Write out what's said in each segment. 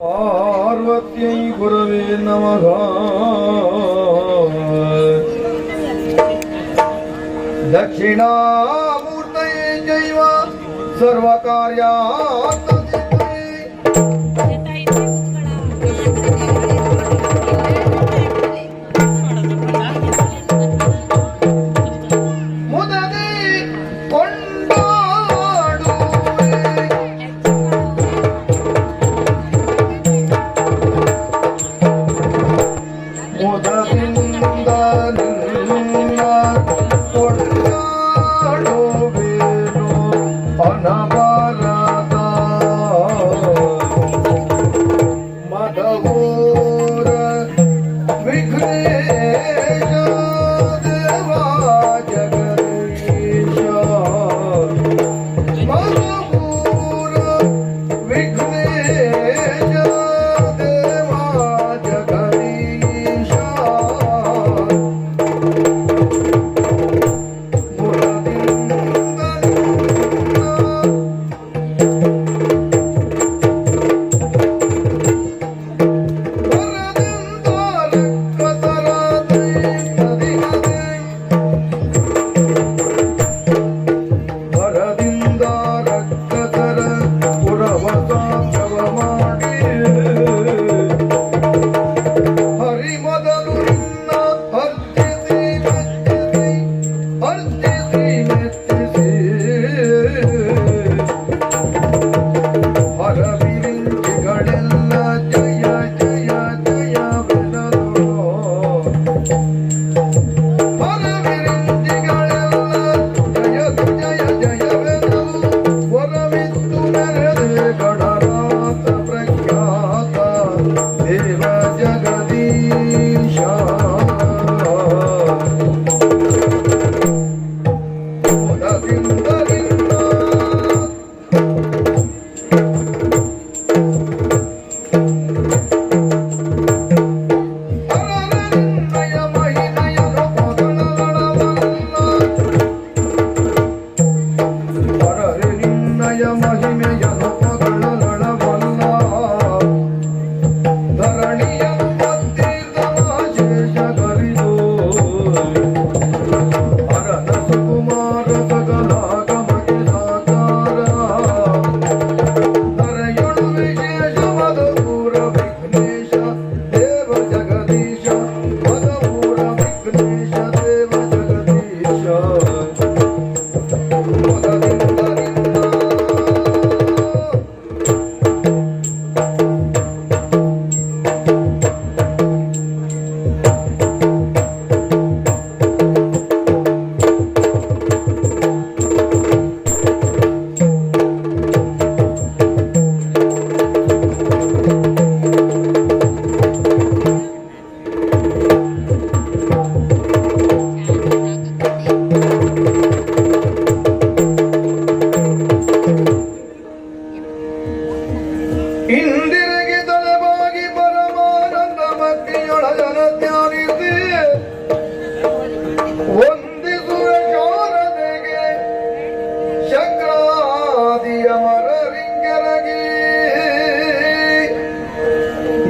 पार्वत्यै गुरवे नमः। दक्षिणामूर्तये चैव सर्वकार्यात्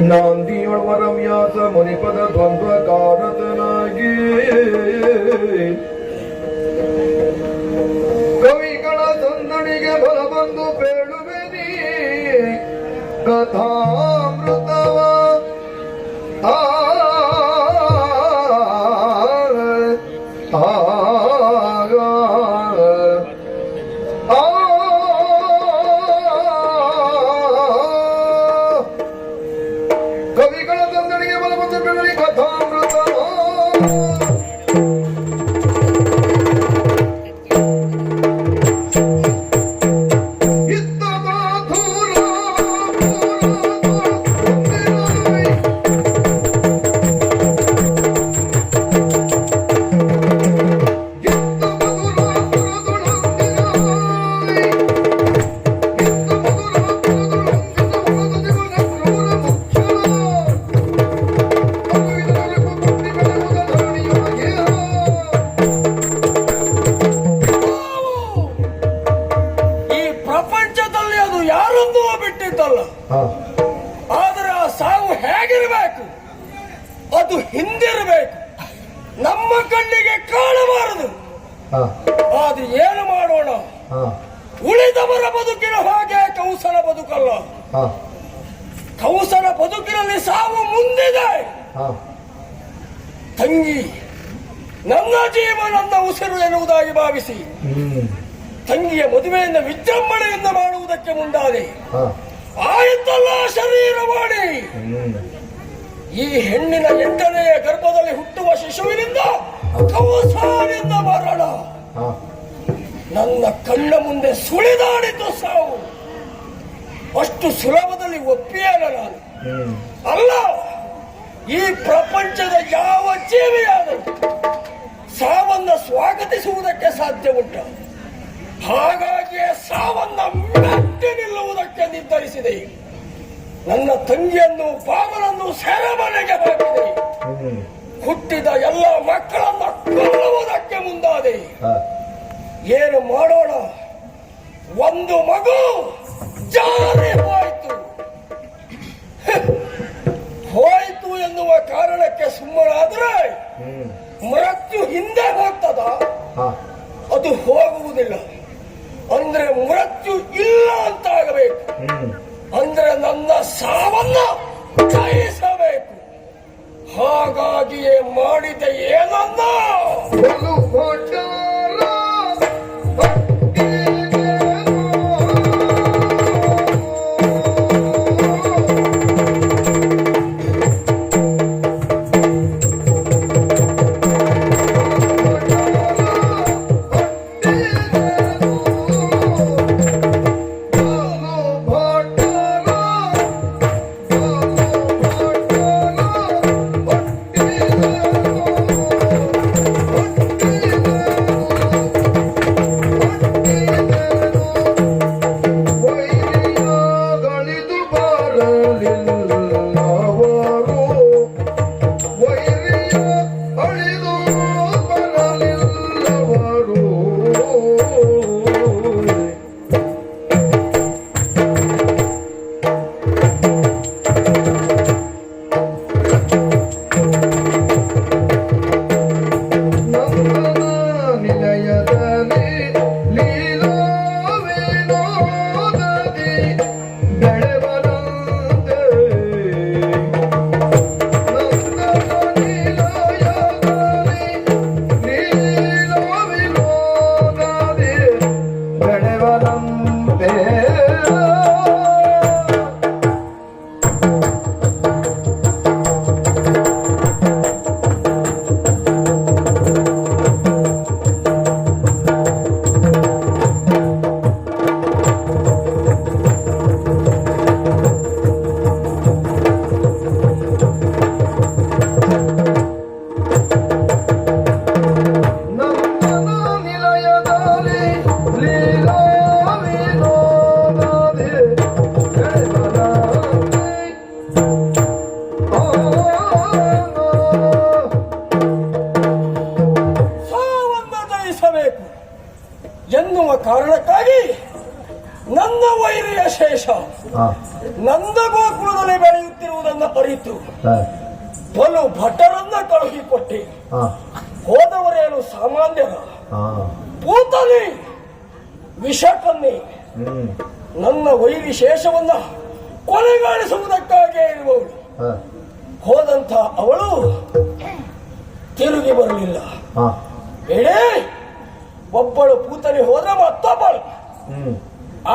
ನಾಂದಿಯೊಳವರಮ್ಯಾಸ ಮುನಿಪದ ದ್ವಂದ್ವ ಕಾರತನಾಗಿ ಕವಿಗಳ ಸಂದಣಿಗೆ ಬಲ ಬಂದು ಬೇಳುವೆ ನೀ ಕಥಾಮೃತವ ಕವಿಗಳ ತಂದಣಿಗೆ ಬಲ ಬಂದು ಬೆಳಲಿ ಕಥಾಮೃತ ಇತ್ತ ಮಾಥುರ ಹೇಗಿರಬೇಕು, ಅದು ಹಿಂದಿರಬೇಕು, ನಮ್ಮ ಕಣ್ಣಿಗೆ ಕಾಣಬಾರದು. ಆದ್ರೆ ಏನು ಮಾಡೋಣ, ಉಳಿದವರ ಬದುಕಿನ ಹಾಗೆ ಕೌಸಲ ಬದುಕಲ್ಲ. ಕೌಸಲ ಬದುಕಿನಲ್ಲಿ ಸಾವು ಮುಂದಿದೆ. ತಂಗಿ ನನ್ನ ಜೀವ ನನ್ನ ಉಸಿರು ಎನ್ನುವುದಾಗಿ ಭಾವಿಸಿ ತಂಗಿಯ ಮದುವೆಯಿಂದ ವಿಜೃಂಭಣೆಯಿಂದ ಮಾಡುವುದಕ್ಕೆ ಮುಂದಾದೆ. ಆಯಿತಲ್ಲ ಶರೀರ ಮಾಡಿ ಈ ಹೆಣ್ಣಿನ 8ನೆಯ ಗರ್ಭದಲ್ಲಿ ಹುಟ್ಟುವ ಶಿಶುವಿನಿಂದ ಕೌಸಲಿಂದ ಮರಣ ನನ್ನ ಕಣ್ಣ ಮುಂದೆ ಸುಳಿದಾಡಿತು ಸಾವು. ಅಷ್ಟು ಸುಲಭದಲ್ಲಿ ಒಪ್ಪಿಯಲ್ಲ ನಾನು. ಅಲ್ಲ, ಈ ಪ್ರಪಂಚದ ಯಾವ ಜೀವಿಯಾದರೂ ಸಾವನ್ನ ಸ್ವಾಗತಿಸುವುದಕ್ಕೆ ಸಾಧ್ಯ ಉಂಟ. ಹಾಗಾಗಿಯೇ ಸಾವನ್ನ ಮೆಟ್ಟಿ ನಿಲ್ಲುವುದಕ್ಕೆ ನಿರ್ಧರಿಸಿದೆ. ನನ್ನ ತಂಗಿಯನ್ನು ಪಾವನನ್ನು ಸೆರೆಮನೆಗೆ ಹಾಕಿದೆ. ಹುಟ್ಟಿದ ಎಲ್ಲ ಮಕ್ಕಳನ್ನ ಕೊಲ್ಲುವುದಕ್ಕೆ ಮುಂದಾದೆ. ಏನು ಮಾಡೋಣ, ಒಂದು ಮಗು ಜಾರಿ ಹೋಯ್ತು ಎನ್ನುವ ಕಾರಣಕ್ಕೆ ಸುಮ್ಮನಾದ್ರೆ ಮೃತ್ಯು ಹಿಂದೆ ಹೋಗ್ತದ? ಅದು ಹೋಗುವುದಿಲ್ಲ. ಅಂದ್ರೆ ಮೃತ್ಯು ಇಲ್ಲ ಅಂತಾಗಬೇಕು. ಅಂದ್ರೆ ನನ್ನ ಸಾವನ್ನ ಜಯಿಸಬೇಕು. ಹಾಗಾಗಿಯೇ ಮಾಡಿದ ಏನನ್ನ ಎನ್ನುವ ಕಾರಣಕ್ಕಾಗಿ ನನ್ನ ವೈರಿಯ ಶೇಷ ನಂದ ಗೋಕುಲದಲ್ಲಿ ಬೆಳೆಯುತ್ತಿರುವುದನ್ನು ಅರಿತು ಬಲು ಭಟರನ್ನ ಕಳುಹಿಕೊಟ್ಟೆ. ಹೋದವರೇನು ಸಾಮಾನ್ಯರ ಪೂತನಿ ವಿಷಕನ್ನಿ ನನ್ನ ವೈರಿ ಶೇಷವನ್ನ ಕೊನೆಗಾಣಿಸುವುದಕ್ಕಾಗಿಯೇ ಇರುವವಳು. ಹೋದಂತ ಅವಳು ತಿರುಗಿ ಬರಲಿಲ್ಲ. ಬೇಡೇ, ಒಬ್ಬಳು ಪೂತನಿ ಹೋದ್ರೆ ಮತ್ತೊಬ್ಬಳು.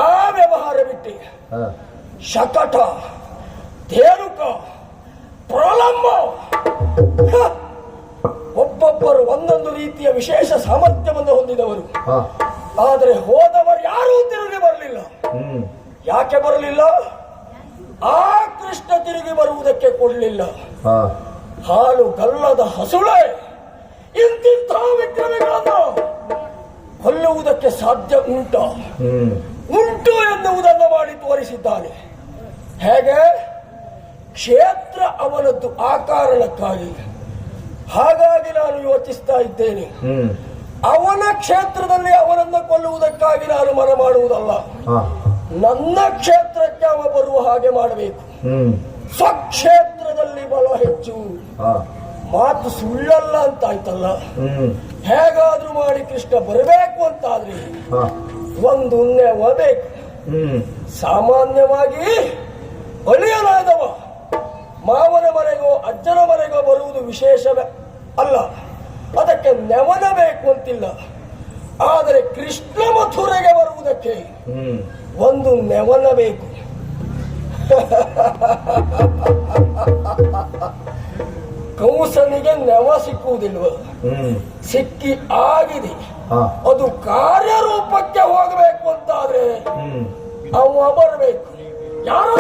ಆ ವ್ಯವಹಾರ ಬಿಟ್ಟು ಶಕಟ, ತೇರುಕ, ಪ್ರಲಂಬ ಒಬ್ಬೊಬ್ಬರು ಒಂದೊಂದು ರೀತಿಯ ವಿಶೇಷ ಸಾಮರ್ಥ್ಯವನ್ನು ಹೊಂದಿದವರು. ಆದರೆ ಹೋದವರು ಯಾರೂ ತಿರುಗಿ ಬರಲಿಲ್ಲ. ಯಾಕೆ ಬರಲಿಲ್ಲ? ಆ ಕೃಷ್ಣ ತಿರುಗಿ ಬರುವುದಕ್ಕೆ ಕೊಡಲಿಲ್ಲ. ಹಾಲು ಗಲ್ಲದ ಹಸುಳೆ ಇಂತಿಂಥ ವಿಕ್ರಮಿಗಳನ್ನು ಕೊಲ್ಲುವುದಕ್ಕೆ ಸಾಧ್ಯ ಉಂಟು ಎನ್ನುವುದನ್ನು ಮಾಡಿ ತೋರಿಸಿದ್ದಾನೆ. ಹೇಗೆ? ಕ್ಷೇತ್ರ ಅವನದ್ದು ಆ ಕಾರಣಕ್ಕಾಗಿ. ಹಾಗಾಗಿ ನಾನು ಯೋಚಿಸ್ತಾ ಇದ್ದೇನೆ, ಅವನ ಕ್ಷೇತ್ರದಲ್ಲಿ ಅವನನ್ನು ಕೊಲ್ಲುವುದಕ್ಕಾಗಿ ನಾನು ಮನ ಮಾಡುವುದಲ್ಲ, ನನ್ನ ಕ್ಷೇತ್ರಕ್ಕೆ ಅವ ಬರುವ ಹಾಗೆ ಮಾಡಬೇಕು. ಸ್ವಕ್ಷೇತ್ರದ ಬಲ ಹೆಚ್ಚು. ಮಾತು ಸುಳ್ಳಲ್ಲ ಅಂತ ಆಯ್ತಲ್ಲ. ಹೇಗಾದ್ರೂ ಮಾಡಿ ಕೃಷ್ಣ ಬರಬೇಕು ಅಂತಾದ್ರೆ ಒಂದು ನೆವ ಬೇಕು. ಸಾಮಾನ್ಯವಾಗಿ ಅಳಿಯನಾದವ ಮಾವನ ಮನೆಗೋ ಅಜ್ಜನ ಮನೆಗೋ ಬರುವುದು ವಿಶೇಷವೇ ಅಲ್ಲ, ಅದಕ್ಕೆ ನೆವನ ಬೇಕು ಅಂತಿಲ್ಲ. ಆದರೆ ಕೃಷ್ಣ ಮಥುರೆಗೆ ಬರುವುದಕ್ಕೆ ಒಂದು ನೆವನ ಬೇಕು. ಕಂಸನಿಗೆ ನೆವ ಸಿಕ್ಕುವುದಿಲ್ವ? ಸಿಕ್ಕಿ ಆಗಿದೆ. ಅದು ಕಾರ್ಯರೂಪಕ್ಕೆ ಹೋಗಬೇಕು ಅಂತಾದ್ರೆ ಅವ ಬರಬೇಕು. ಯಾರೋ